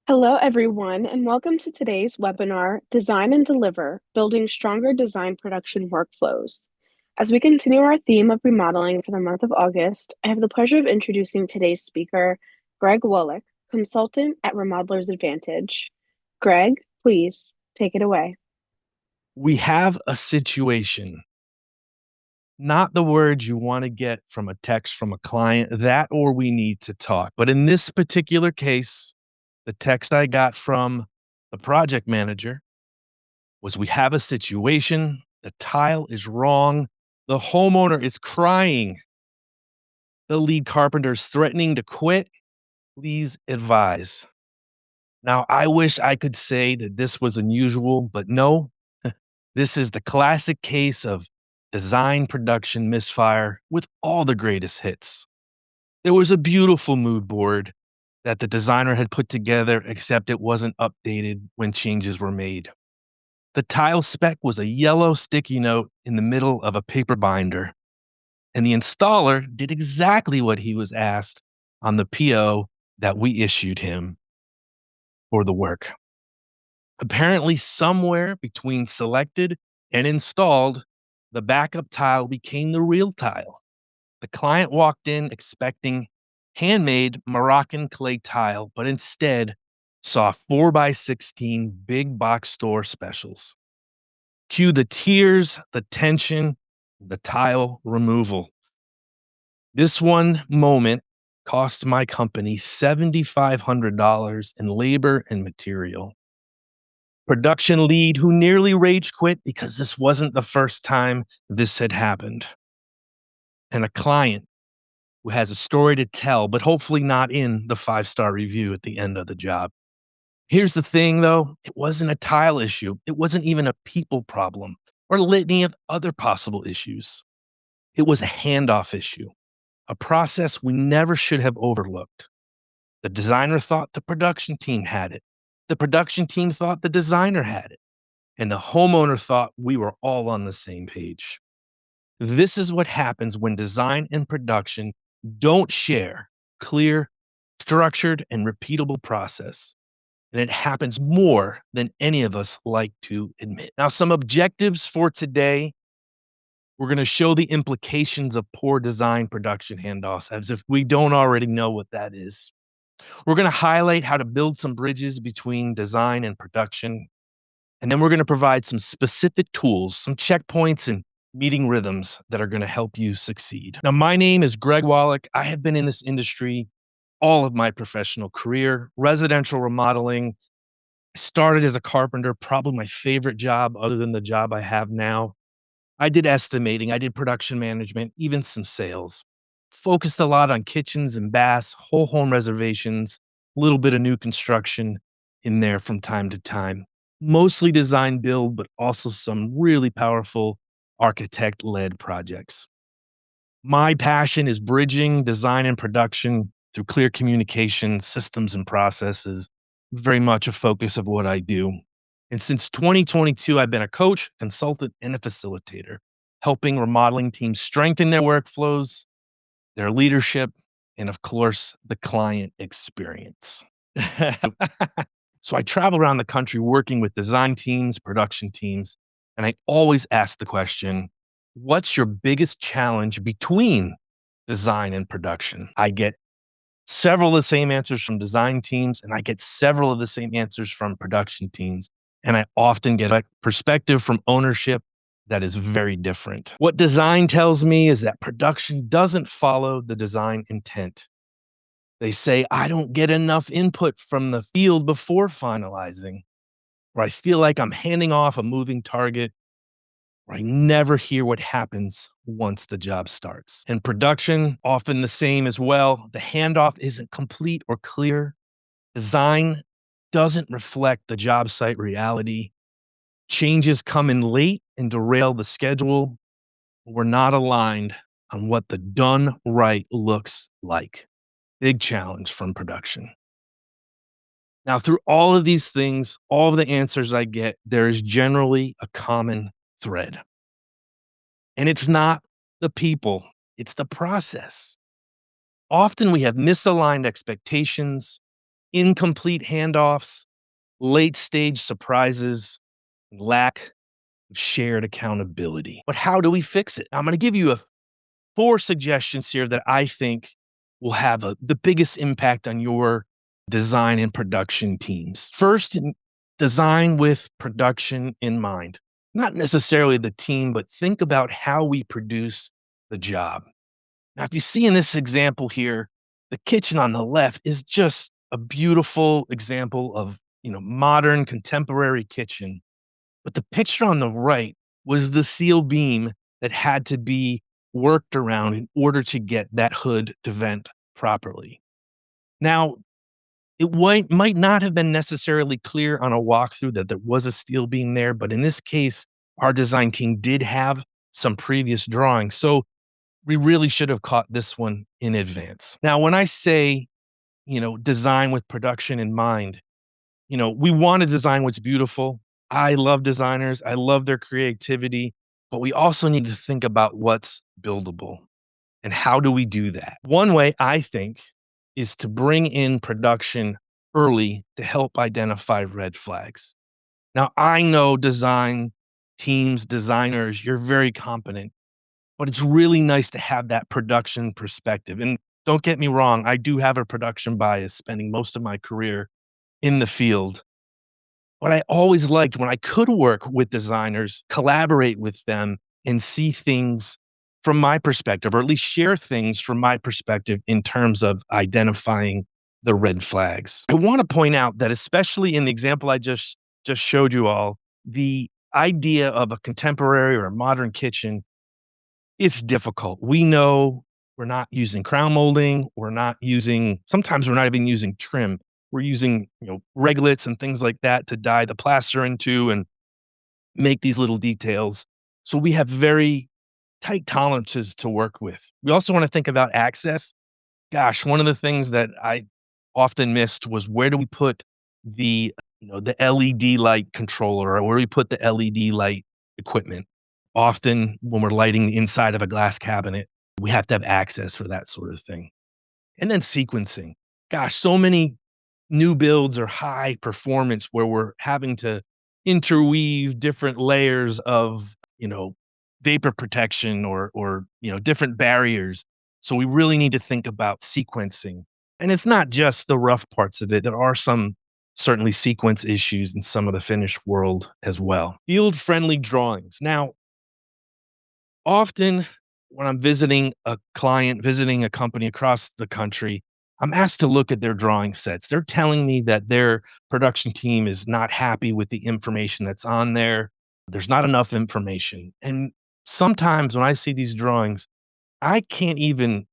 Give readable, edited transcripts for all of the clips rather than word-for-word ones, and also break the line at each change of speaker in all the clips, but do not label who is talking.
Hello, everyone, and welcome to today's webinar, Design and Deliver, Building Stronger Design Production Workflows. As we continue our theme of remodeling for the month of August, I have the pleasure of introducing today's speaker, Greg Wallach, consultant at Remodeler's Advantage. Greg, please take it away.
We have a situation, not the words you want to get from a text from a client, that or we need to talk. But in this particular case, the text I got from the project manager was we have a situation, the tile is wrong, the homeowner is crying, the lead carpenter is threatening to quit. Please advise. Now, I wish I could say that this was unusual, but no, this is the classic case of design production misfire with all the greatest hits. There was a beautiful mood board that the designer had put together, except it wasn't updated when changes were made. The tile spec was a yellow sticky note in the middle of a paper binder, and the installer did exactly what he was asked on the PO that we issued him for the work. Apparently, somewhere between selected and installed, the backup tile became the real tile. The client walked in expecting handmade Moroccan clay tile, but instead saw 4x16 big box store specials. Cue the tears, the tension, the tile removal. This one moment cost my company $7,500 in labor and material. Production lead who nearly rage quit because this wasn't the first time this had happened. And a client who has a story to tell, but hopefully not in the 5-star review at the end of the job. Here's the thing though, it wasn't a tile issue. It wasn't even a people problem or a litany of other possible issues. It was a handoff issue, a process we never should have overlooked. The designer thought the production team had it. The production team thought the designer had it. And the homeowner thought we were all on the same page. This is what happens when design and production don't share clear, structured, and repeatable process. And it happens more than any of us like to admit. Now, some objectives for today. We're going to show the implications of poor design production handoffs as if we don't already know what that is. We're going to highlight how to build some bridges between design and production. And then we're going to provide some specific tools, some checkpoints and meeting rhythms that are going to help you succeed. Now, my name is Greg Wallach. I have been in this industry all of my professional career, residential remodeling. I started as a carpenter, probably my favorite job other than the job I have now. I did estimating, I did production management, even some sales. Focused a lot on kitchens and baths, whole home reservations, a little bit of new construction in there from time to time. Mostly design build, but also some really powerful architect-led projects. My passion is bridging design and production through clear communication, systems, and processes. Very much a focus of what I do. And since 2022, I've been a coach, consultant, and a facilitator, helping remodeling teams strengthen their workflows, their leadership, and of course, the client experience. So I travel around the country working with design teams, production teams, and I always ask the question, what's your biggest challenge between design and production? I get several of the same answers from design teams, and I get several of the same answers from production teams. And I often get a perspective from ownership that is very different. What design tells me is that production doesn't follow the design intent. They say, I don't get enough input from the field before finalizing, or I feel like I'm handing off a moving target, or I never hear what happens once the job starts. And production, often the same as well. The handoff isn't complete or clear. Design doesn't reflect the job site reality. Changes come in late and derail the schedule. We're not aligned on what the done right looks like. Big challenge from production. Now, through all of these things, all of the answers I get, there is generally a common thread. And it's not the people, it's the process. Often we have misaligned expectations, incomplete handoffs, late stage surprises, lack of shared accountability. But how do we fix it? I'm going to give you 4 suggestions here that I think will have the biggest impact on your design and production teams. First, design with production in mind. Not necessarily the team, but think about how we produce the job. Now, if you see in this example here, the kitchen on the left is just a beautiful example of, modern contemporary kitchen. But the picture on the right was the steel beam that had to be worked around in order to get that hood to vent properly. Now, might not have been necessarily clear on a walkthrough that there was a steel beam there, but in this case, our design team did have some previous drawings. So we really should have caught this one in advance. Now, when I say, design with production in mind, we want to design what's beautiful. I love designers. I love their creativity, but we also need to think about what's buildable and how do we do that? One way I think is to bring in production early to help identify red flags. Now, I know design teams, designers, you're very competent, but it's really nice to have that production perspective. And don't get me wrong, I do have a production bias, spending most of my career in the field. What I always liked when I could work with designers, collaborate with them, and see things from my perspective, or at least share things from my perspective in terms of identifying the red flags. I want to point out that, especially in the example I just showed you all, the idea of a contemporary or a modern kitchen, it's difficult. We know we're not using crown molding. Sometimes we're not even using trim. We're using, reglets and things like that to dye the plaster into and make these little details. So we have very tight tolerances to work with. We also want to think about access. Gosh, one of the things that I often missed was, where do we put the LED light controller, or where do we put the LED light equipment? Often when we're lighting the inside of a glass cabinet, we have to have access for that sort of thing. And then sequencing. Gosh, so many new builds are high performance where we're having to interweave different layers of, vapor protection or different barriers. So we really need to think about sequencing. And it's not just the rough parts of it. There are some certainly sequence issues in some of the finished world as well. Field friendly drawings. Now, often when I'm visiting a client, visiting a company across the country, I'm asked to look at their drawing sets. They're telling me that their production team is not happy with the information that's on there. There's not enough information. And sometimes when I see these drawings, I can't even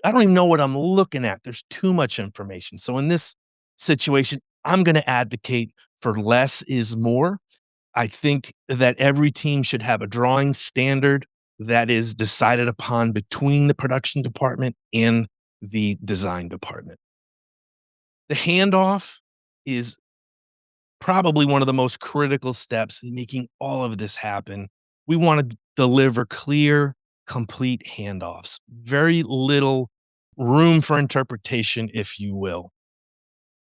I don't even know what I'm looking at. There's too much information. So in this situation, I'm going to advocate for less is more. I think that every team should have a drawing standard that is decided upon between the production department and the design department. The handoff is probably one of the most critical steps in making all of this happen. We want to deliver clear, complete handoffs, very little room for interpretation, if you will.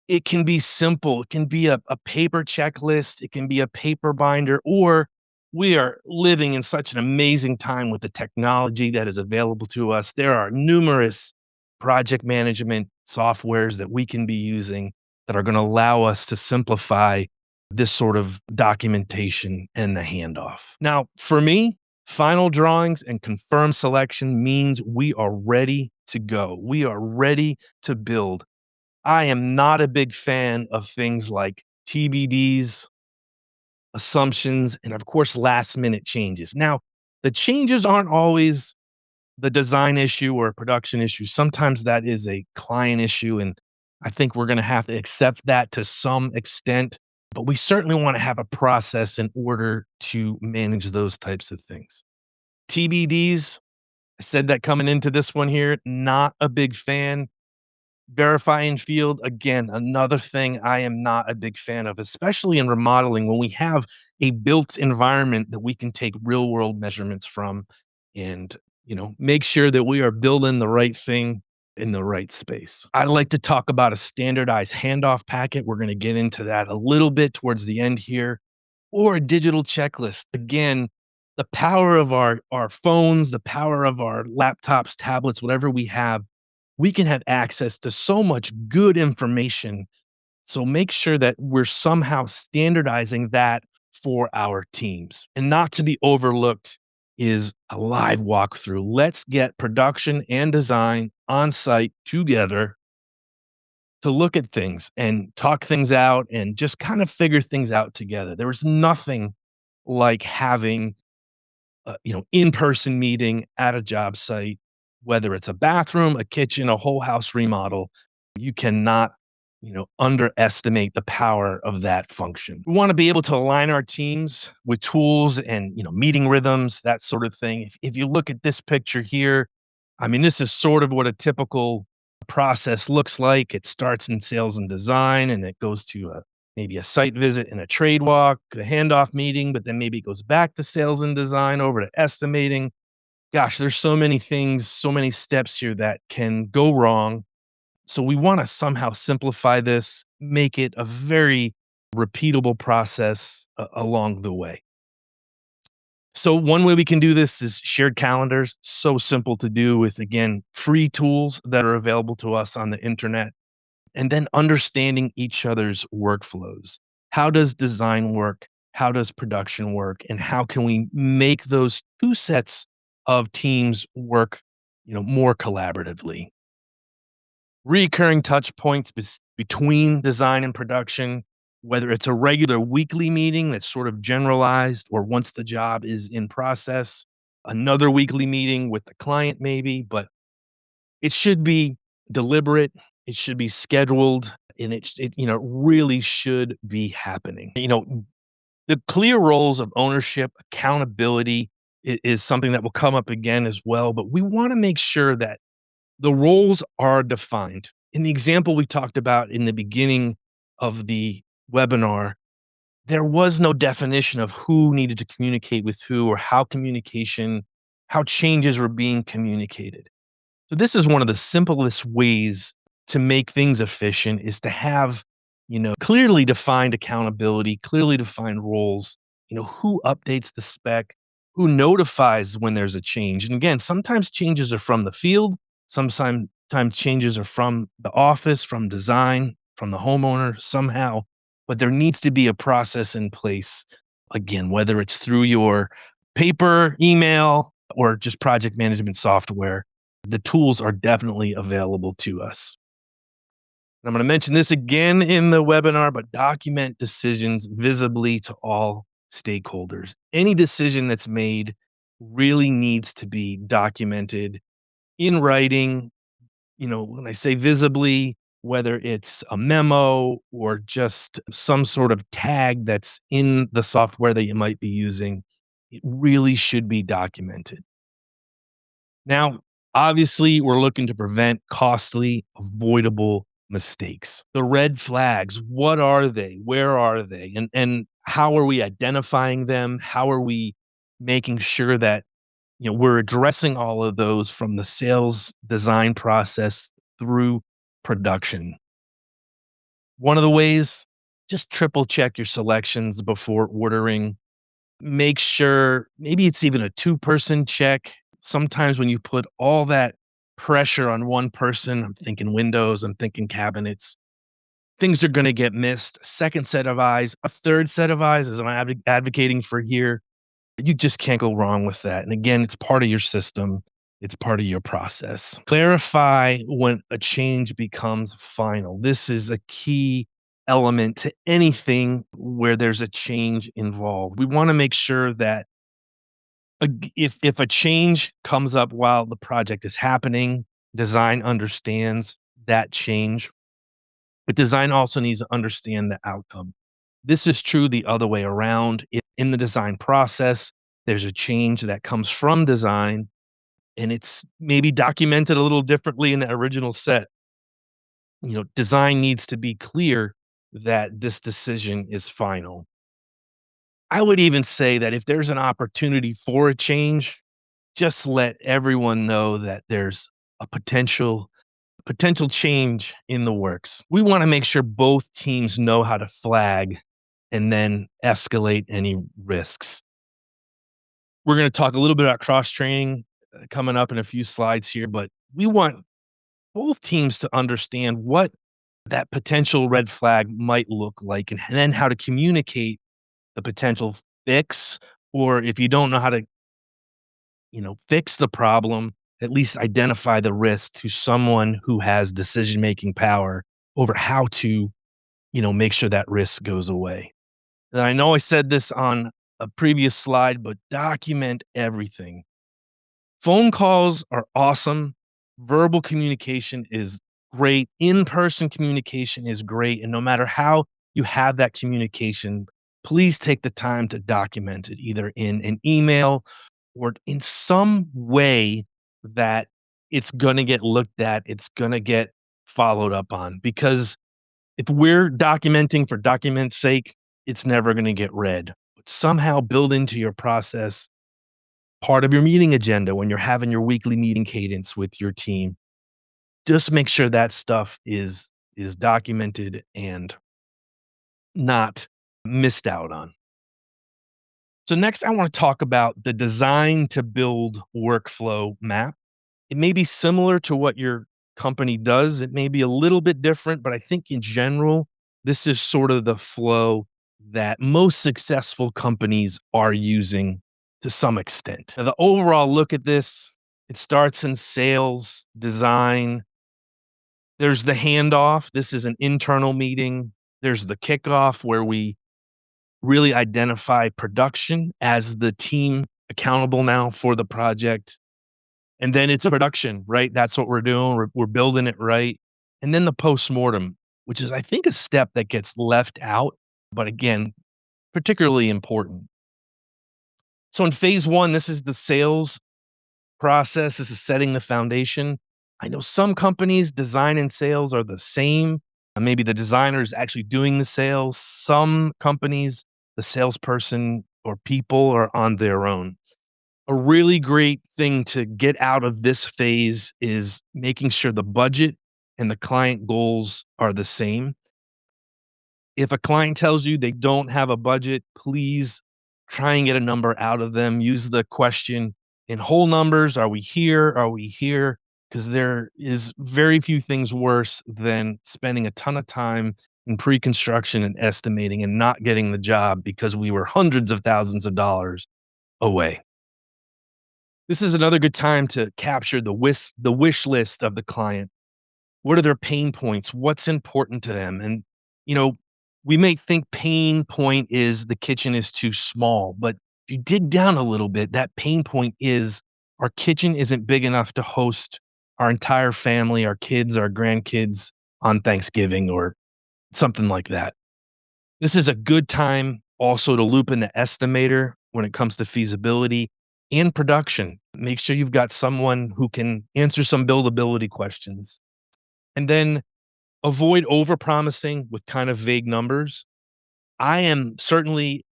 It can be simple. It can be a paper checklist. It can be a paper binder, or we are living in such an amazing time with the technology that is available to us. There are numerous project management softwares that we can be using that are going to allow us to simplify this sort of documentation and the handoff. Now, for me, final drawings and confirmed selection means we are ready to go. We are ready to build. I am not a big fan of things like TBDs, assumptions, and of course, last minute changes. Now, the changes aren't always the design issue or a production issue. Sometimes that is a client issue. And I think we're going to have to accept that to some extent. But we certainly want to have a process in order to manage those types of things. TBDs, I said that coming into this one here, not a big fan. Verifying field, again, another thing I am not a big fan of, especially in remodeling when we have a built environment that we can take real world measurements from and, make sure that we are building the right thing. in the right space. I like to talk about a standardized handoff packet. We're going to get into that a little bit towards the end here, or a digital checklist. Again, the power of our phones, the power of our laptops, tablets, whatever we can have access to so much good information. So make sure that we're somehow standardizing that for our teams. And not to be overlooked is a live walkthrough. Let's get production and design on site together to look at things and talk things out and just kind of figure things out together. There was nothing like having in-person meeting at a job site, whether it's a bathroom, a kitchen, a whole house remodel. You cannot, underestimate the power of that function. We want to be able to align our teams with tools and, meeting rhythms, that sort of thing. If you look at this picture here, I mean, this is sort of what a typical process looks like. It starts in sales and design, and it goes to maybe a site visit and a trade walk, the handoff meeting, but then maybe it goes back to sales and design over to estimating. Gosh, there's so many things, so many steps here that can go wrong. So we want to somehow simplify this, make it a very repeatable process along the way. So one way we can do this is shared calendars. So simple to do with, again, free tools that are available to us on the internet, and then understanding each other's workflows. How does design work? How does production work? And how can we make those two sets of teams work, more collaboratively? Recurring touch points between design and production, whether it's a regular weekly meeting that's sort of generalized, or once the job is in process, another weekly meeting with the client maybe, but it should be deliberate, it should be scheduled, and it really should be happening. The clear roles of ownership, accountability is something that will come up again as well, but we wanna make sure that the roles are defined. In the example we talked about in the beginning of the webinar, there was no definition of who needed to communicate with who, or how changes were being communicated. So this is one of the simplest ways to make things efficient, is to have, clearly defined accountability, clearly defined roles, who updates the spec, who notifies when there's a change. And again, sometimes changes are from the field, sometimes changes are from the office, from design, from the homeowner somehow, but there needs to be a process in place. Again, whether it's through your paper, email, or just project management software, the tools are definitely available to us. And I'm going to mention this again in the webinar, but document decisions visibly to all stakeholders. Any decision that's made really needs to be documented in writing. When I say visibly, whether it's a memo or just some sort of tag that's in the software that you might be using, it really should be documented. Now, obviously, we're looking to prevent costly, avoidable mistakes. The red flags, what are they? Where are they? And how are we identifying them? How are we making sure that, we're addressing all of those from the sales design process through production? One of the ways, just triple check your selections before ordering. Make sure maybe it's even a two-person check. Sometimes when you put all that pressure on one person, I'm thinking windows, I'm thinking cabinets, things are gonna get missed. Second set of eyes, a third set of eyes, as I'm advocating for here. You just can't go wrong with that. And again, it's part of your system. It's part of your process. Clarify when a change becomes final. This is a key element to anything where there's a change involved. We want to make sure that if a change comes up while the project is happening, design understands that change, but design also needs to understand the outcome. This is true the other way around. If in the design process, there's a change that comes from design, and it's maybe documented a little differently in the original set. Design needs to be clear that this decision is final. I would even say that if there's an opportunity for a change, just let everyone know that there's a potential potential change in the works. We want to make sure both teams know how to flag and then escalate any risks. We're going to talk a little bit about cross training coming up in a few slides here, but we want both teams to understand what that potential red flag might look like and then how to communicate the potential fix, or if you don't know how to, fix the problem, at least identify the risk to someone who has decision-making power over how to, make sure that risk goes away. And I know I said this on a previous slide, but document everything. Phone calls are awesome. Verbal communication is great. In-person communication is great. And no matter how you have that communication, please take the time to document it either in an email or in some way that it's going to get looked at, it's going to get followed up on. Because if we're documenting for document's sake, it's never going to get read. But somehow build into your process part of your meeting agenda when you're having your weekly meeting cadence with your team. Just make sure that stuff is documented and not missed out on. So next I want to talk about the design to build workflow map. It may be similar to what your company does. It may be a little bit different, but I think in general, this is sort of the flow that most successful companies are using to some extent. Now, the overall look at this, it starts in sales, design. There's the handoff. This is an internal meeting. There's the kickoff where we really identify production as the team accountable now for the project. And then it's a production, right? That's what we're doing. We're building it right. And then the postmortem, which is, I think, a step that gets left out, but again, particularly important. So in phase one, this is the sales process. This is setting the foundation. I know some companies, design and sales are the same. Maybe the designer is actually doing the sales. Some companies, the salesperson or people are on their own. A really great thing to get out of this phase is making sure the budget and the client goals are the same. If a client tells you they don't have a budget, please try and get a number out of them. Use the question in whole numbers. Are we here? Are we here? Because there is very few things worse than spending a ton of time in pre-construction and estimating and not getting the job because we were hundreds of thousands of dollars away. This is another good time to capture the wish list of the client. What are their pain points? What's important to them? And, you know, we may think pain point is the kitchen is too small, but if you dig down a little bit, that pain point is our kitchen isn't big enough to host our entire family, our kids, our grandkids on Thanksgiving or something like that. This is a good time also to loop in the estimator when it comes to feasibility and production. Make sure you've got someone who can answer some buildability questions. And then avoid overpromising with kind of vague numbers. I am certainly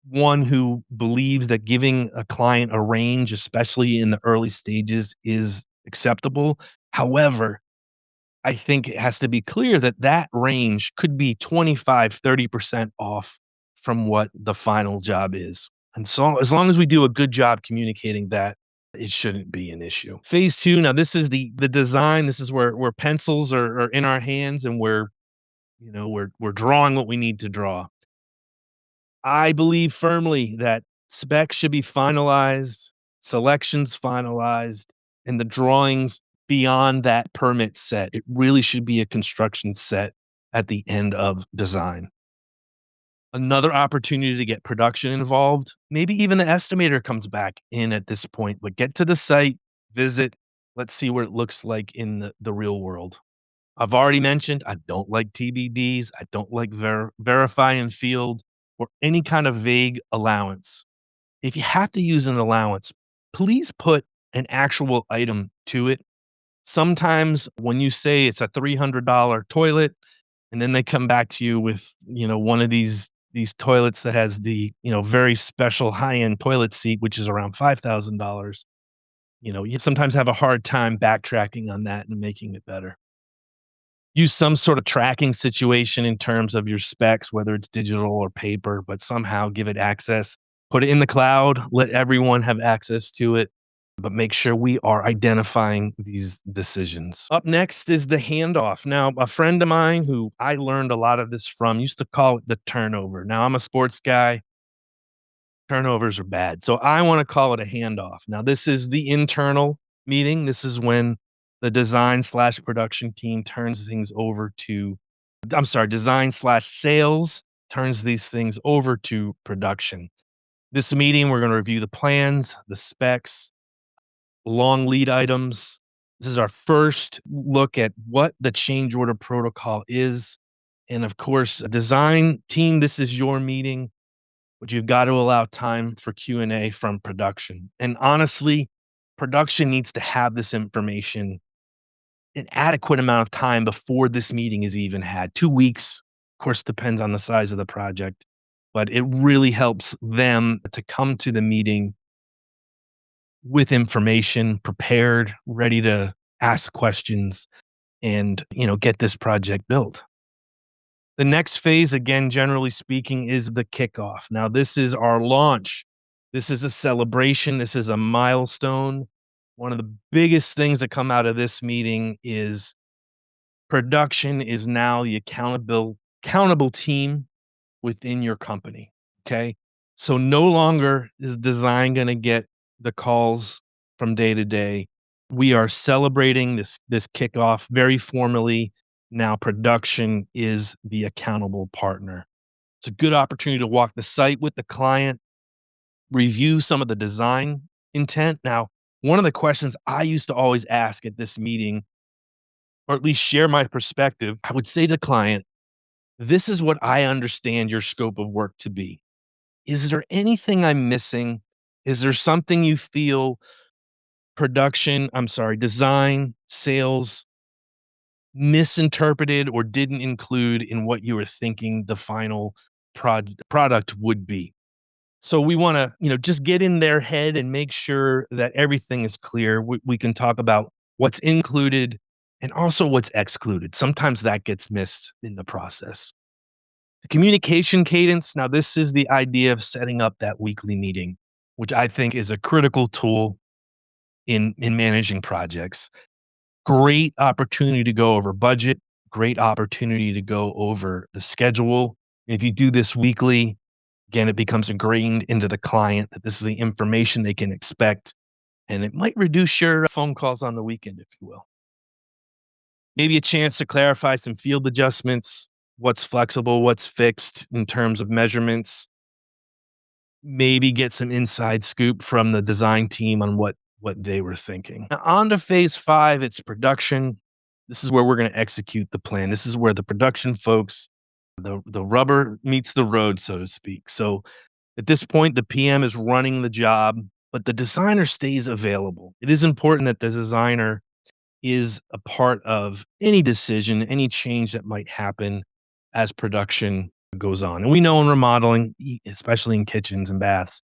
one who believes that giving a client a range, especially in the early stages, is acceptable. However, I think it has to be clear that that range could be 25-30% off from what the final job is. And so as long as we do a good job communicating that, it shouldn't be an issue. Phase two, now this is the design. This is where pencils are in our hands and we're drawing what we need to draw. I believe firmly that specs should be finalized, selections finalized, and the drawings beyond that permit set. It really should be a construction set at the end of design. Another opportunity to get production involved. Maybe even the estimator comes back in at this point, but get to the site, visit, let's see what it looks like in the real world. I've already mentioned I don't like TBDs. I don't like verify in field or any kind of vague allowance. If you have to use an allowance, please put an actual item to it. Sometimes when you say it's a $300 toilet and then they come back to you with, one of these toilets that has the, very special high-end toilet seat, which is around $5,000, you sometimes have a hard time backtracking on that and making it better. use some sort of tracking situation in terms of your specs, whether it's digital or paper, but somehow give it access. Put it in the cloud, let everyone have access to it, but make sure we are identifying these decisions. Up next is the handoff. Now, a friend of mine who I learned a lot of this from used to call it the turnover. Now, I'm a sports guy. Turnovers are bad. So I want to call it a handoff. Now, this is the internal meeting. This is when the design/production team turns things over to, I'm sorry, design/sales turns these things over to production. This meeting, we're going to review the plans, the specs, long lead items. This is our first look at what the change order protocol is. And of course, design team, this is your meeting, but you've got to allow time for Q&A from production. And honestly, production needs to have this information an adequate amount of time before this meeting is even had. 2 weeks, of course, depends on the size of the project, but it really helps them to come to the meeting with information, prepared, ready to ask questions and, get this project built. The next phase, again, generally speaking, is the kickoff. Now, this is our launch. This is a celebration. This is a milestone. One of the biggest things that come out of this meeting is production is now the accountable team within your company. Okay. So no longer is design going to get the calls from day to day. We are celebrating this kickoff very formally. Now production is the accountable partner. It's a good opportunity to walk the site with the client, review some of the design intent. Now, one of the questions I used to always ask at this meeting, or at least share my perspective, I would say to the client, this is what I understand your scope of work to be. Is there anything I'm missing? Is there something you feel design, sales misinterpreted or didn't include in what you were thinking the final product would be? So we want to, just get in their head and make sure that everything is clear. We can talk about what's included and also what's excluded. Sometimes that gets missed in the process. The communication cadence. Now, this is the idea of setting up that weekly meeting, which I think is a critical tool in managing projects. Great opportunity to go over budget, great opportunity to go over the schedule. If you do this weekly, again, it becomes ingrained into the client that this is the information they can expect, and it might reduce your phone calls on the weekend, if you will. Maybe a chance to clarify some field adjustments, what's flexible, what's fixed in terms of measurements. Maybe get some inside scoop from the design team on what they were thinking. Now, on to phase 5, it's production. This is where we're going to execute the plan. This is where the production folks, the rubber meets the road, so to speak. So at this point, the PM is running the job, but the designer stays available. It is important that the designer is a part of any decision, any change that might happen as production goes on. And we know in remodeling, especially in kitchens and baths,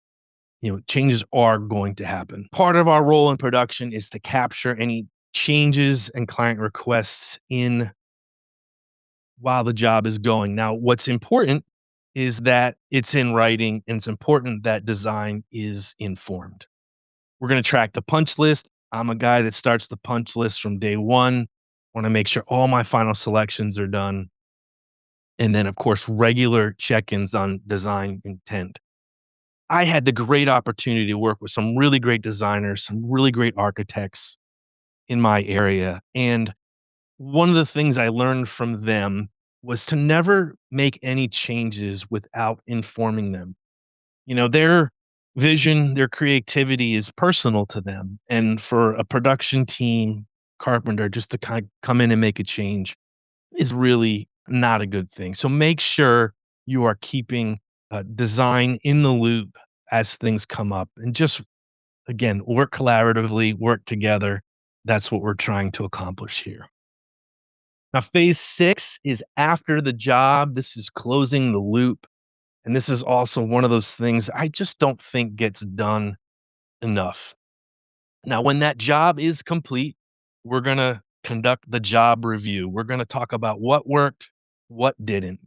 changes are going to happen. Part of our role in production is to capture any changes and client requests in while the job is going. Now, what's important is that it's in writing, and it's important that design is informed. We're going to track the punch list. I'm a guy that starts the punch list from day one. Want to make sure all my final selections are done. And then, of course, regular check-ins on design intent. I had the great opportunity to work with some really great designers, some really great architects in my area. And one of the things I learned from them was to never make any changes without informing them. Their vision, their creativity is personal to them. And for a production team, carpenter, just to kind of come in and make a change is really not a good thing. So make sure you are keeping design in the loop as things come up, and just, again, work collaboratively, work together. That's what we're trying to accomplish here. Now, phase 6 is after the job. This is closing the loop. And this is also one of those things I just don't think gets done enough. Now, when that job is complete, we're going to conduct the job review. We're going to talk about what worked, what didn't.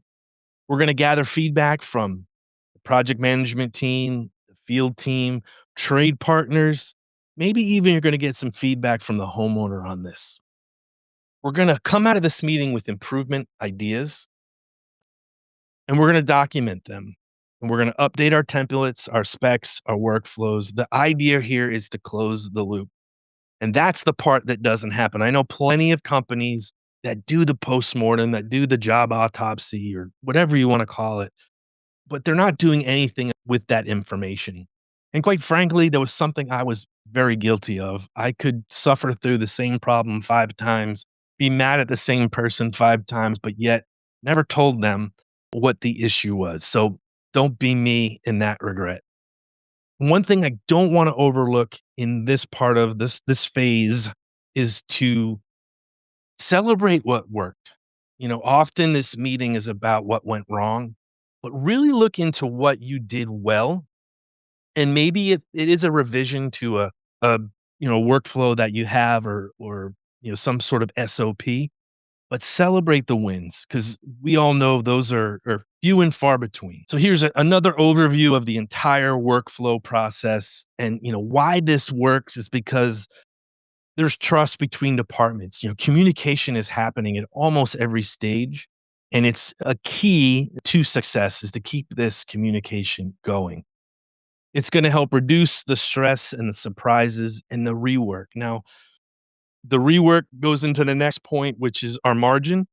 We're going to gather feedback from the project management team, the field team, trade partners. Maybe even you're going to get some feedback from the homeowner on this. We're going to come out of this meeting with improvement ideas, and we're going to document them. And we're going to update our templates, our specs, our workflows. The idea here is to close the loop. And that's the part that doesn't happen. I know plenty of companies that do the postmortem, that do the job autopsy or whatever you want to call it, but they're not doing anything with that information. And quite frankly, there was something I was very guilty of. I could suffer through the same problem 5 times, be mad at the same person 5 times, but yet never told them what the issue was. So don't be me in that regret. One thing I don't want to overlook in this part of this phase is to celebrate what worked. Often this meeting is about what went wrong, but really look into what you did well. And maybe it is a revision to a workflow that you have or some sort of SOP, but celebrate the wins because we all know those are few and far between. So here's another overview of the entire workflow process. And why this works is because there's trust between departments. Communication is happening at almost every stage. And it's a key to success is to keep this communication going. It's going to help reduce the stress and the surprises and the rework. Now, the rework goes into the next point, which is our margin.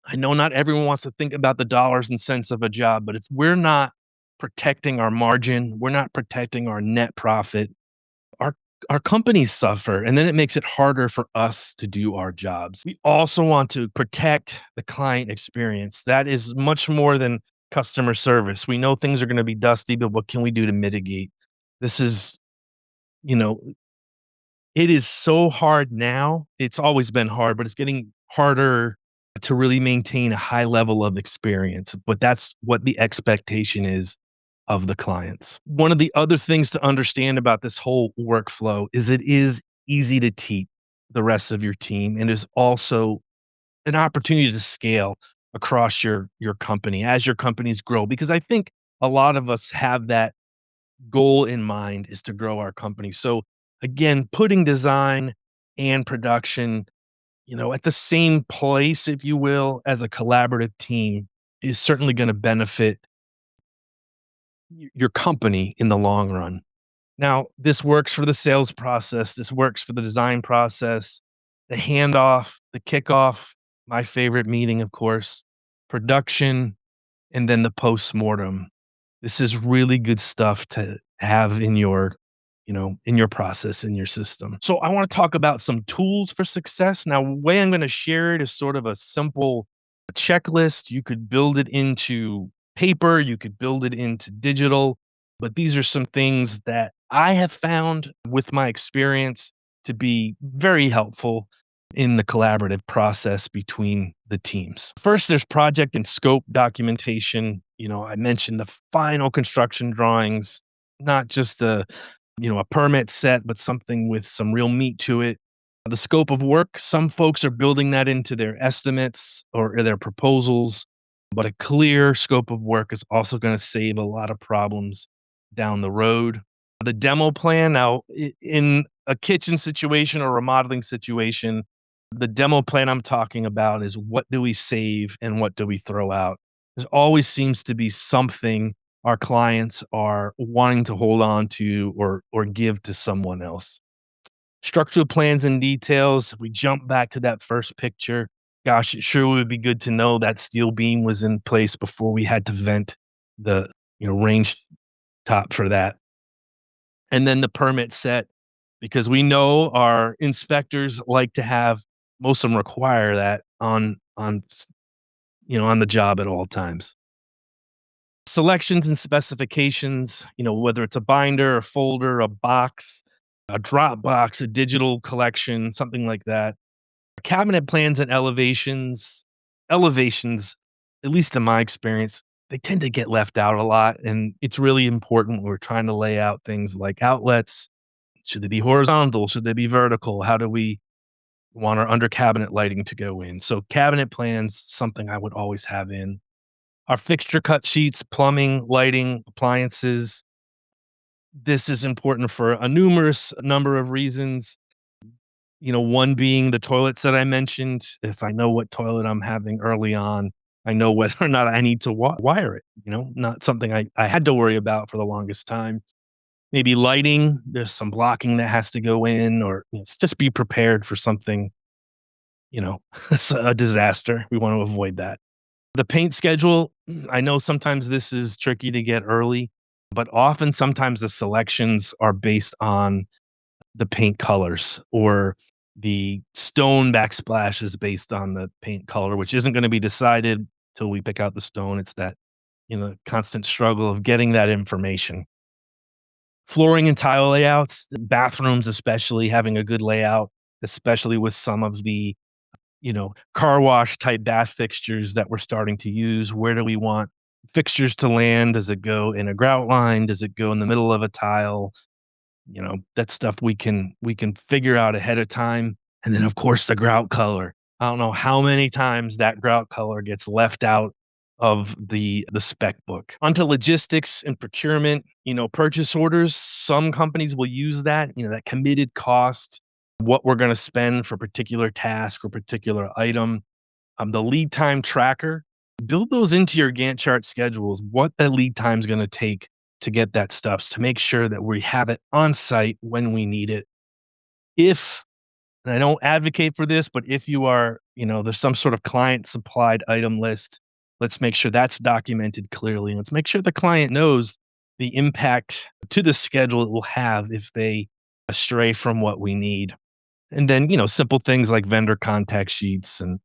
I know not everyone wants to think about the dollars and cents of a job, but if we're not protecting our margin, we're not protecting our net profit, our our companies suffer, and then it makes it harder for us to do our jobs. We also want to protect the client experience. That is much more than customer service. We know things are going to be dusty, but what can we do to mitigate? This is, you know, it is so hard now. It's always been hard, but it's getting harder to really maintain a high level of experience. But that's what the expectation is of the clients. One of the other things to understand about this whole workflow is it is easy to teach the rest of your team and is also an opportunity to scale across your company as your companies grow. Because I think a lot of us have that goal in mind is to grow our company. So again, putting design and production, at the same place, if you will, as a collaborative team is certainly going to benefit your company in the long run. Now, this works for the sales process. This works for the design process, the handoff, the kickoff, my favorite meeting, of course, production, and then the post-mortem. This is really good stuff to have in your process, in your system. So I want to talk about some tools for success. Now, the way I'm going to share it is sort of a simple checklist. You could build it into paper, you could build it into digital, but these are some things that I have found with my experience to be very helpful in the collaborative process between the teams. First, there's project and scope documentation. I mentioned the final construction drawings, not just a permit set, but something with some real meat to it. The scope of work, some folks are building that into their estimates or their proposals, but a clear scope of work is also going to save a lot of problems down the road. The demo plan, now in a kitchen situation or remodeling situation, the demo plan I'm talking about is what do we save and what do we throw out? There always seems to be something our clients are wanting to hold on to or give to someone else. Structural plans and details, we jump back to that first picture. Gosh, it sure would be good to know that steel beam was in place before we had to vent the range top for that. And then the permit set, because we know our inspectors like to have, most of them require that on the job at all times. Selections and specifications, whether it's a binder, a folder, a box, a drop box, a digital collection, something like that. Cabinet plans and elevations. Elevations, at least in my experience, they tend to get left out a lot. And it's really important when we're trying to lay out things like outlets. Should they be horizontal? Should they be vertical? How do we want our under cabinet lighting to go in. So cabinet plans, something I would always have in. Our fixture cut sheets, plumbing, lighting, appliances. This is important for a numerous number of reasons. One being the toilets that I mentioned. If I know what toilet I'm having early on, I know whether or not I need to wire it, not something I had to worry about for the longest time. Maybe lighting, there's some blocking that has to go in, or just be prepared for something, it's a disaster. We want to avoid that. The paint schedule, I know sometimes this is tricky to get early, but often sometimes the selections are based on the paint colors, or the stone backsplash is based on the paint color, which isn't gonna be decided till we pick out the stone. It's that, constant struggle of getting that information. Flooring and tile layouts, bathrooms especially, having a good layout, especially with some of the, car wash type bath fixtures that we're starting to use. Where do we want fixtures to land? Does it go in a grout line? Does it go in the middle of a tile? That stuff we can figure out ahead of time. And then, of course, the grout color. I don't know how many times that grout color gets left out of the spec book. Onto logistics and procurement, purchase orders. Some companies will use that committed cost, what we're gonna spend for a particular task or particular item. The lead time tracker, build those into your Gantt chart schedules, what the lead time is gonna take to get that stuff, to make sure that we have it on site when we need it. If and I don't advocate for this, but if you are, there's some sort of client supplied item list, let's make sure that's documented clearly. Let's make sure the client knows the impact to the schedule it will have if they astray from what we need. And then, simple things like vendor contact sheets and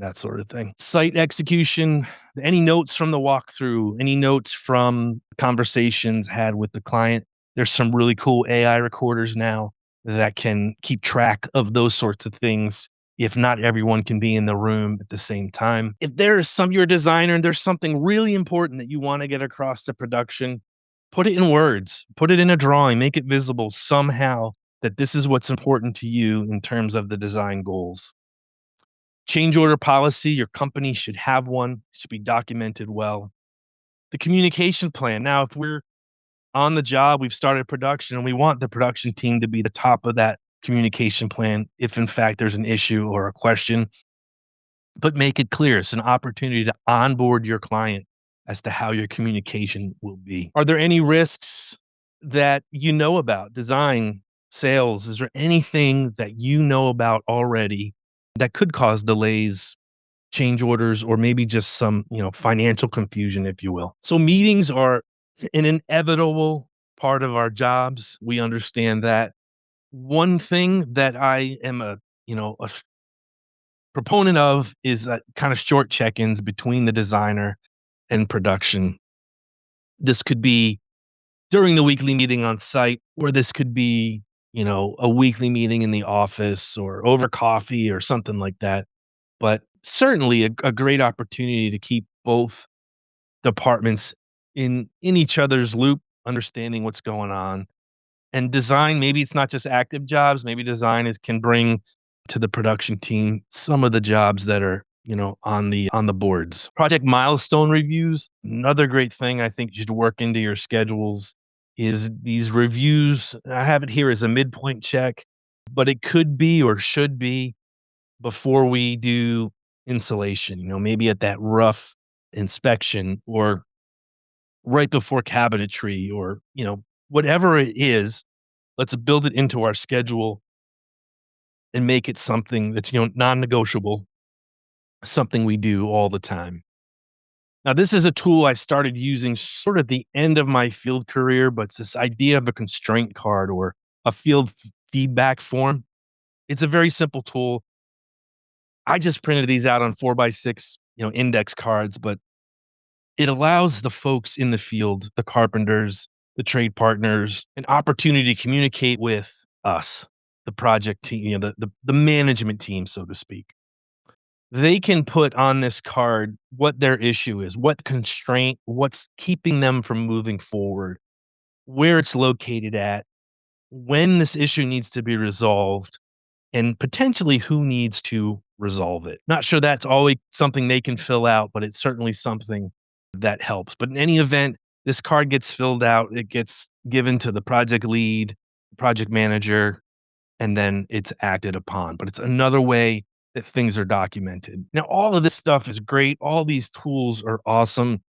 that sort of thing. Site execution, any notes from the walkthrough, any notes from conversations had with the client. There's some really cool AI recorders now that can keep track of those sorts of things if not everyone can be in the room at the same time. If you're a designer and there's something really important that you want to get across to production, put it in words, put it in a drawing, make it visible somehow that this is what's important to you in terms of the design goals. Change order policy, your company should have one, it should be documented well. The communication plan. Now, if we're on the job, we've started production, and we want the production team to be the top of that communication plan if in fact there's an issue or a question, but make it clear. It's an opportunity to onboard your client as to how your communication will be. Are there any risks that you know about? Design, sales, is there anything that you know about already that could cause delays, change orders, or maybe just some, financial confusion, if you will? So meetings are an inevitable part of our jobs. We understand that. One thing that I am a proponent of is kind of short check-ins between the designer and production. This could be during the weekly meeting on site, or this could be, a weekly meeting in the office or over coffee or something like that. But certainly a great opportunity to keep both departments in each other's loop, understanding what's going on. And design, maybe it's not just active jobs, maybe design is can bring to the production team some of the jobs that are, on the boards. Project milestone reviews, another great thing I think you should work into your schedules is these reviews. I have it here as a midpoint check, but it could be or should be before we do insulation, maybe at that rough inspection, or right before cabinetry, or, whatever it is. Let's build it into our schedule and make it something that's, non-negotiable, something we do all the time. Now, this is a tool I started using sort of the end of my field career, but it's this idea of a constraint card or a field feedback form. It's a very simple tool. I just printed these out on 4x6, index cards, but it allows the folks in the field, the carpenters, the trade partners, an opportunity to communicate with us, the project team, the management team, so to speak. They can put on this card what their issue is, what constraint, what's keeping them from moving forward, where it's located at, when this issue needs to be resolved, and potentially who needs to resolve it. Not sure that's always something they can fill out, but it's certainly something that helps. But in any event, this card gets filled out, it gets given to the project lead, project manager, and then it's acted upon. But it's another way that things are documented. Now, all of this stuff is great. All these tools are awesome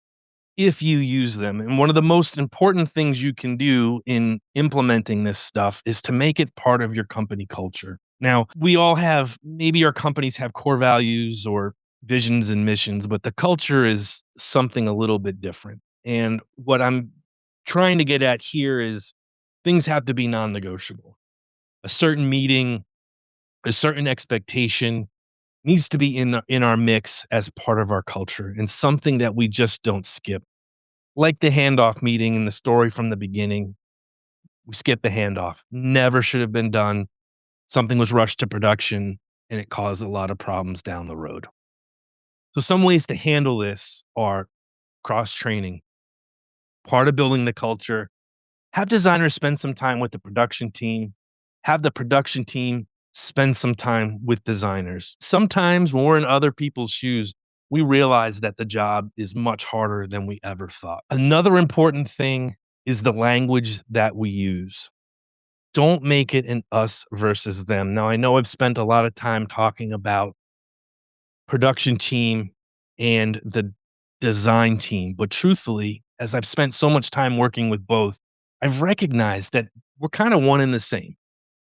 if you use them. And one of the most important things you can do in implementing this stuff is to make it part of your company culture. Now, we all have, maybe our companies have core values or visions and missions, but the culture is something a little bit different. And what I'm trying to get at here is things have to be non negotiable. A certain meeting, a certain expectation needs to be in our mix as part of our culture and something that we just don't skip. Like the handoff meeting in the story from the beginning, we skipped the handoff. Never should have been done. Something was rushed to production, and it caused a lot of problems down the road. So some ways to handle this are cross-training, part of building the culture. Have designers spend some time with the production team. Have the production team spend some time with designers. Sometimes when we're in other people's shoes, we realize that the job is much harder than we ever thought. Another important thing is the language that we use. Don't make it an us versus them. Now, I know I've spent a lot of time talking about production team and the design team, but truthfully, as I've spent so much time working with both, I've recognized that we're kind of one and the same,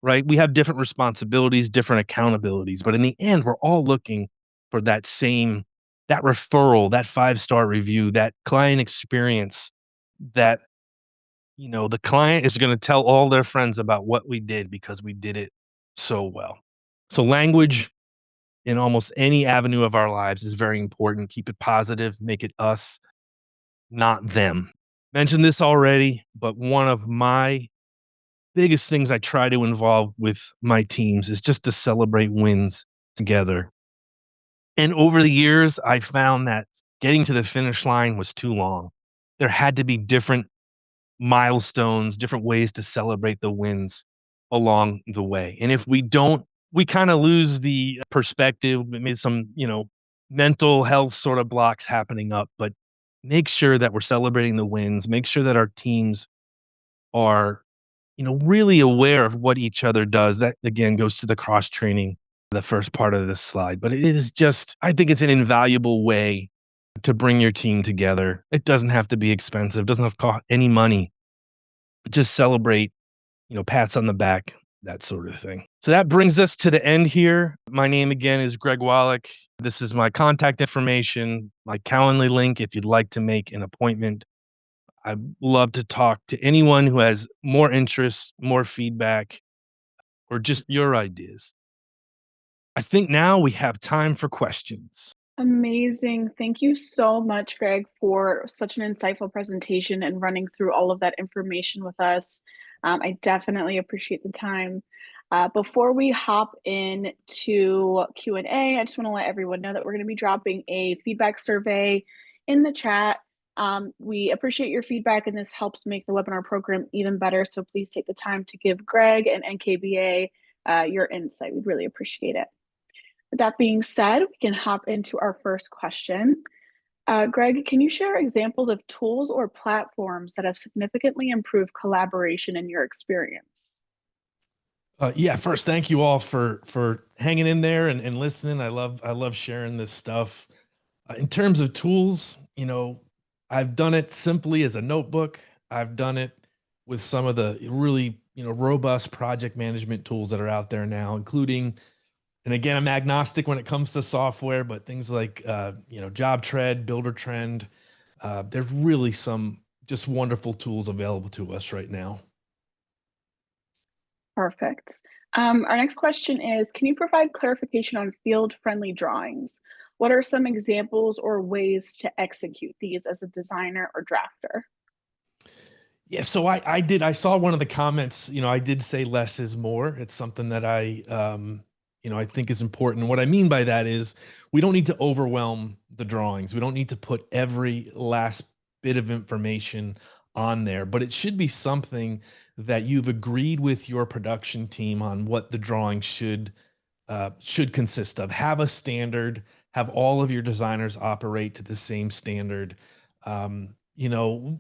right? We have different responsibilities, different accountabilities, but in the end, we're all looking for that referral, that five-star review, that client experience that, the client is going to tell all their friends about what we did because we did it so well. So language in almost any avenue of our lives is very important. Keep it positive, make it us, not them. Mentioned this already, but one of my biggest things I try to involve with my teams is just to celebrate wins together. And over the years, I found that getting to the finish line was too long. There had to be different milestones, different ways to celebrate the wins along the way. And if we don't, we kind of lose the perspective, maybe some, mental health sort of blocks happening up, but make sure that we're celebrating the wins, make sure that our teams are really aware of what each other does. That again goes to the cross training, the first part of this slide. But it is just, I think it's an invaluable way to bring your team together. It doesn't have to be expensive, doesn't have to cost any money. But just celebrate, pats on the back, that sort of thing. So that brings us to the end here. My name again is Greg Wallach. This is my contact information, my Calendly link if you'd like to make an appointment. I'd love to talk to anyone who has more interest, more feedback, or just your ideas. I think now we have time for questions.
Amazing. Thank you so much, Greg, for such an insightful presentation and running through all of that information with us. I definitely appreciate the time. Before we hop into Q&A, I just want to let everyone know that we're going to be dropping a feedback survey in the chat. We appreciate your feedback, and this helps make the webinar program even better. So please take the time to give Greg and NKBA your insight. We'd really appreciate it. With that being said, we can hop into our first question. Greg, can you share examples of tools or platforms that have significantly improved collaboration in your experience?
Yeah, first, thank you all for hanging in there and listening. I love sharing this stuff. In terms of tools, I've done it simply as a notebook. I've done it with some of the really, robust project management tools that are out there now, including, and again, I'm agnostic when it comes to software, but things like, JobTread, Builder there's really some just wonderful tools available to us right now.
Perfect. Our next question is, can you provide clarification on field-friendly drawings? What are some examples or ways to execute these as a designer or drafter?
Yeah, so I saw one of the comments, I did say less is more. It's something that I think is important. What I mean by that is we don't need to overwhelm the drawings. We don't need to put every last bit of information on there, but it should be something that you've agreed with your production team on what the drawing should consist of. Have a standard, have all of your designers operate to the same standard. The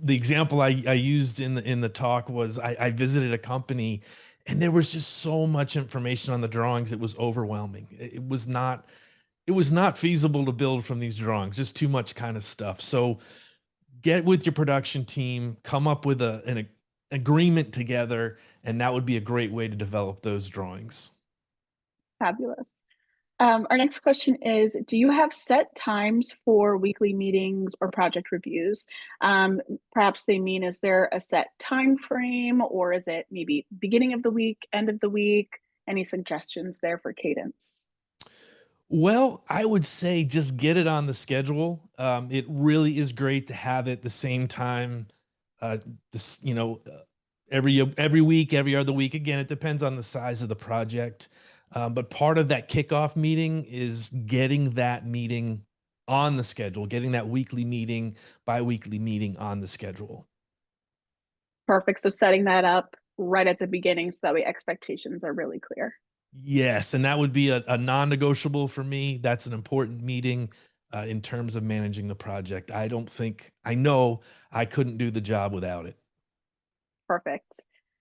example I used in the talk was I visited a company and there was just so much information on the drawings. It was overwhelming. It was not feasible to build from these drawings, just too much kind of stuff. So get with your production team, come up with an agreement together, and that would be a great way to develop those drawings.
Fabulous. Our next question is, do you have set times for weekly meetings or project reviews? Perhaps they mean, is there a set time frame or is it maybe beginning of the week, end of the week? Any suggestions there for cadence?
Well, I would say just get it on the schedule. It really is great to have it the same time, uh, this, every week, every other week. Again, it depends on the size of the project. But part of that kickoff meeting is getting that meeting on the schedule, getting that weekly meeting, bi-weekly meeting on the schedule.
Perfect. So setting that up right at the beginning so that way expectations are really clear.
Yes, and that would be a non-negotiable for me. That's an important meeting in terms of managing the project. I know I couldn't do the job without it.
Perfect.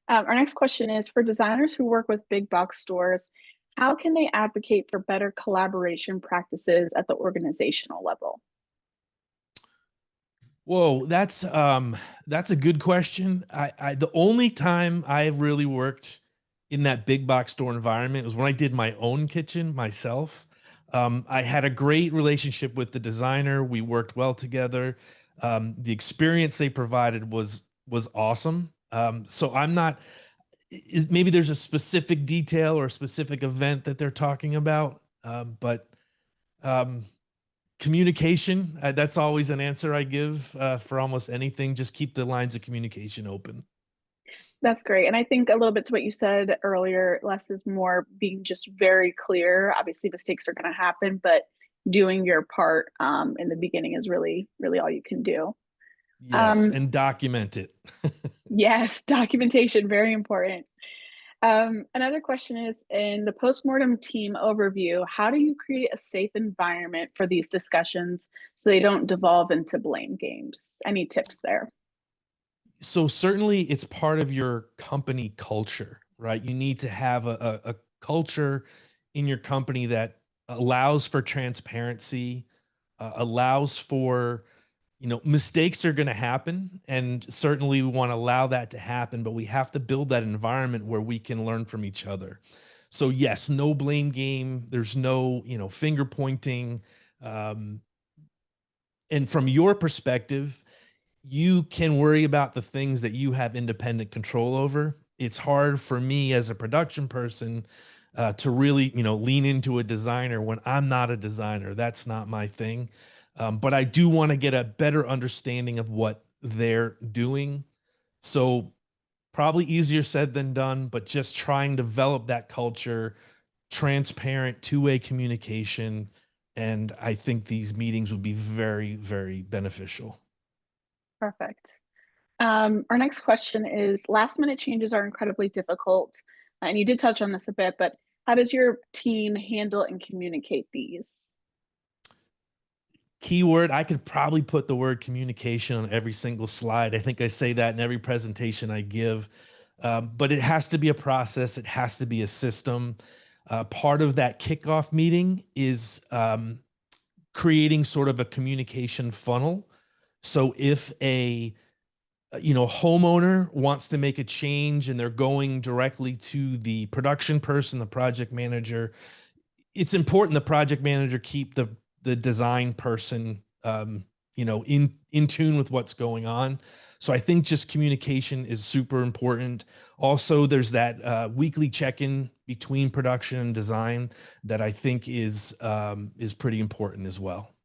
Our next question is for designers who work with big box stores, how can they advocate for better collaboration practices at the organizational level?
Whoa, that's a good question. The only time I really worked in that big box store environment was when I did my own kitchen myself. I had a great relationship with the designer. We worked well together. The experience they provided was awesome. So I'm not maybe there's a specific detail or a specific event that they're talking about, but um, communication, that's always an answer I give for almost anything. Just keep the lines of communication open.
That's great. And I think a little bit to what you said earlier, less is more, being just very clear. Obviously, mistakes are going to happen, but doing your part in the beginning is really, really all you can do.
Yes,
Um,
and document it.
yes, documentation, very important. Another question is, in the postmortem team overview, how do you create a safe environment for these discussions so they don't devolve into blame games? Any tips there?
So certainly it's part of your company culture, right? You need to have a culture in your company that allows for transparency, allows for, mistakes are going to happen. And certainly we want to allow that to happen, but we have to build that environment where we can learn from each other. So yes, no blame game. There's no, finger pointing. Um, and from your perspective, you can worry about the things that you have independent control over. It's hard for me as a production person to really, lean into a designer when I'm not a designer. That's not my thing. But I do want to get a better understanding of what they're doing. So probably easier said than done, but just trying to develop that culture, transparent, two-way communication. And I think these meetings would be very, very beneficial.
Perfect. Our next question is, last minute changes are incredibly difficult. And you did touch on this a bit, but how does your team handle and communicate these?
Keyword, I could probably put the word communication on every single slide. I think I say that in every presentation I give. But it has to be a process, it has to be a system. Part of that kickoff meeting is creating sort of a communication funnel. So if a homeowner wants to make a change and they're going directly to the production person, the project manager, it's important the project manager keep the design person in tune with what's going on. So I think just communication is super important. Also, there's that weekly check-in between production and design that I think is pretty important as well.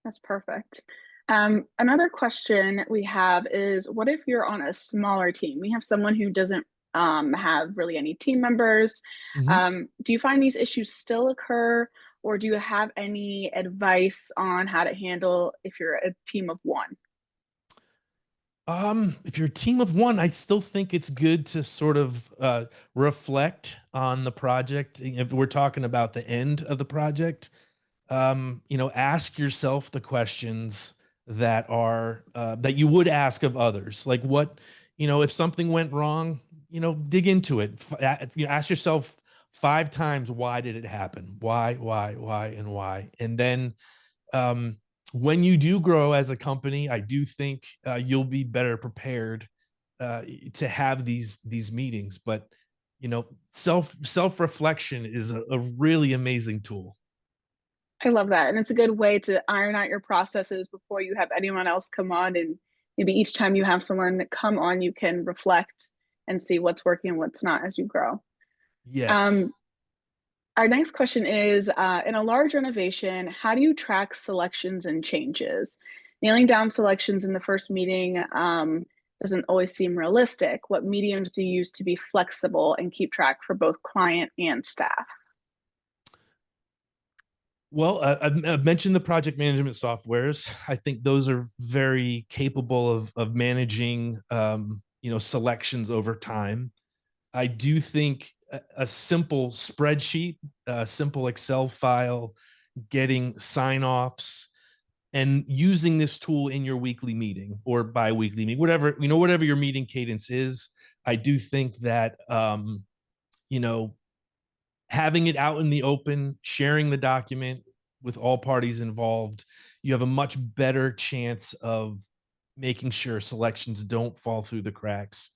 That's perfect. Another question we have is, what if you're on a smaller team? We have someone who doesn't have really any team members.
Mhm.
Do you find these issues still occur, or do you have any advice on how to handle if you're a team of one?
If you're a team of one, I still think it's good to sort of reflect on the project. If we're talking about the end of the project, ask yourself the questions that are that you would ask of others. Like what, if something went wrong, dig into it. Ask yourself 5 times, why did it happen? Why, and why? And then um, when you do grow as a company, I do think you'll be better prepared to have these meetings. But self reflection is a really amazing tool.
I love that. And it's a good way to iron out your processes before you have anyone else come on. And maybe each time you have someone come on, you can reflect and see what's working and what's not as you grow.
Yes.
Um, our next question is in a large renovation, how do you track selections and changes? Nailing down selections in the first meeting doesn't always seem realistic. What mediums do you use to be flexible and keep track for both client and staff?
Well, I've mentioned the project management softwares. I think those are very capable of managing, selections over time. I do think a simple spreadsheet, a simple Excel file, getting sign offs, and using this tool in your weekly meeting or bi-weekly meeting, whatever your meeting cadence is. I do think that you know having it out in the open, sharing the document with all parties involved, you have a much better chance of making sure selections don't fall through the cracks.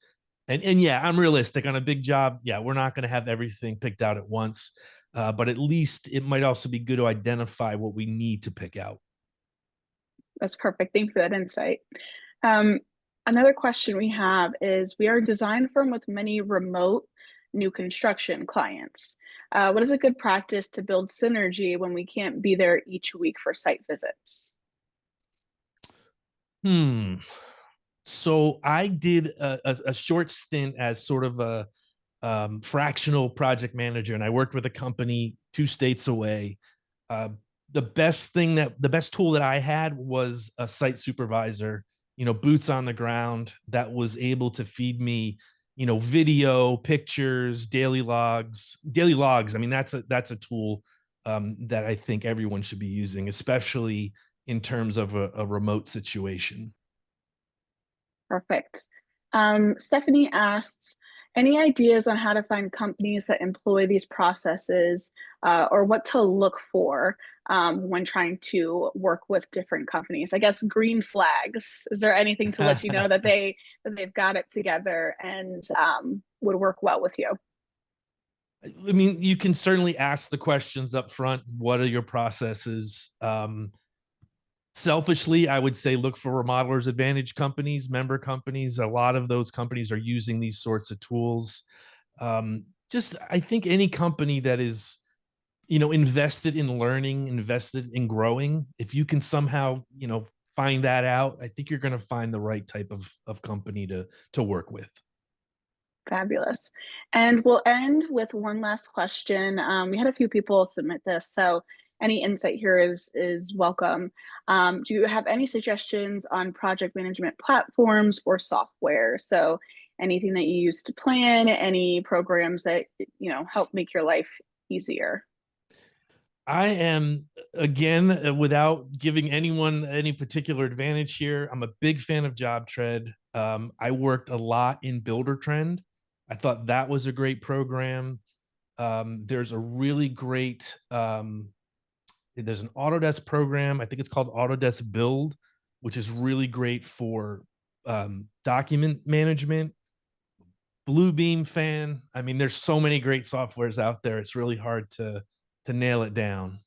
And yeah, I'm realistic on a big job. Yeah, we're not going to have everything picked out at once, but at least it might also be good to identify what we need to pick out.
That's perfect. Thank you for that insight. Um, Another question we have is we are a design firm with many remote new construction clients. What is a good practice to build synergy when we can't be there each week for site visits?
Hmm. So I did a short stint as sort of a fractional project manager, and I worked with a company 2 states away. Uh, the best tool that I had was a site supervisor, boots on the ground, that was able to feed me, video, pictures, daily logs. I mean, that's a tool that I think everyone should be using, especially in terms of a remote situation.
Perfect. Stephanie asks, any ideas on how to find companies that employ these processes or what to look for when trying to work with different companies? I guess green flags. Is there anything to let you know that they've got it together and would work well with you?
I mean, you can certainly ask the questions up front. What are your processes? Selfishly, I would say look for remodelers advantage companies, member companies. A lot of those companies are using these sorts of tools. Just, I think any company that is, invested in learning, invested in growing, if you can somehow, find that out, I think you're going to find the right type of company to work with.
Fabulous. And we'll end with one last question. We had a few people submit this, so any insight here is welcome. Do you have any suggestions on project management platforms or software? So anything that you use to plan, any programs that help make your life easier?
I am, again, without giving anyone any particular advantage here, I'm a big fan of JobTread. I worked a lot in Buildertrend. I thought that was a great program. There's a really great there's an Autodesk program. I think it's called Autodesk Build, which is really great for document management. Bluebeam fan. I mean, there's so many great softwares out there. It's really hard to nail it down.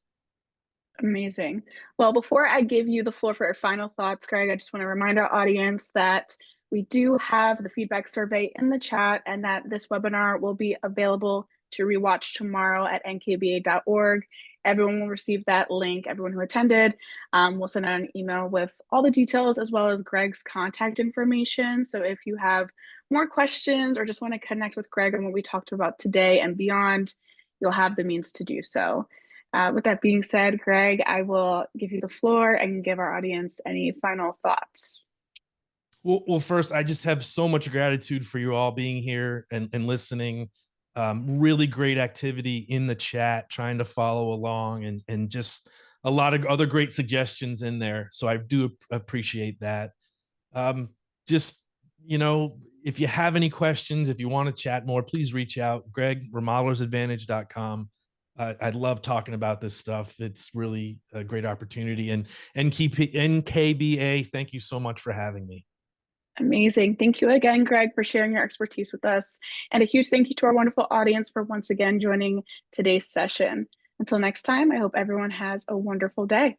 Amazing. Well, before I give you the floor for your final thoughts, Greg, I just want to remind our audience that we do have the feedback survey in the chat and that this webinar will be available to rewatch tomorrow at nkba.org. Everyone will receive that link. Everyone who attended will send out an email with all the details as well as Greg's contact information. So if you have more questions or just want to connect with Greg on what we talked about today and beyond, you'll have the means to do so. With that being said, Greg, I will give you the floor and give our audience any final thoughts.
Well, first, I just have so much gratitude for you all being here and listening. Really great activity in the chat, trying to follow along, and just a lot of other great suggestions in there. So I do appreciate that. Um, just, if you have any questions, if you want to chat more, please reach out. Greg, remodelersadvantage.com. I love talking about this stuff. It's really a great opportunity. And NKBA, thank you so much for having me.
Amazing. Thank you again, Greg, for sharing your expertise with us. And a huge thank you to our wonderful audience for once again joining today's session. Until next time, I hope everyone has a wonderful day.